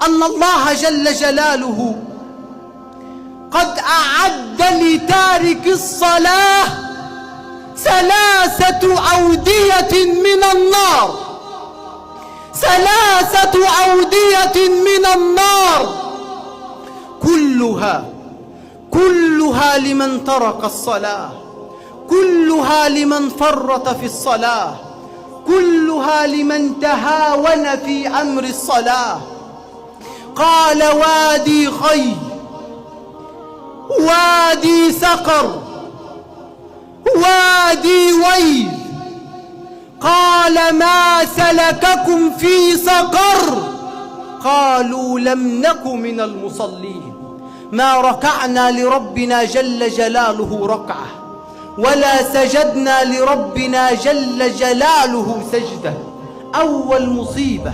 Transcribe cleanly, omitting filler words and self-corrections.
أن الله جل جلاله قد أعد لتارك الصلاة 3 أودية من النار، 3 أودية من النار، كلها لمن ترك الصلاة، كلها لمن فرط في الصلاة، كلها لمن تهاون في أمر الصلاة. قال: وادي خي، وادي سقر، وادي ويل. قال: ما سلككم في سقر؟ قالوا: لم نك من المصلين. ما ركعنا لربنا جل جلاله ركعة، ولا سجدنا لربنا جل جلاله سجدة. أول مصيبة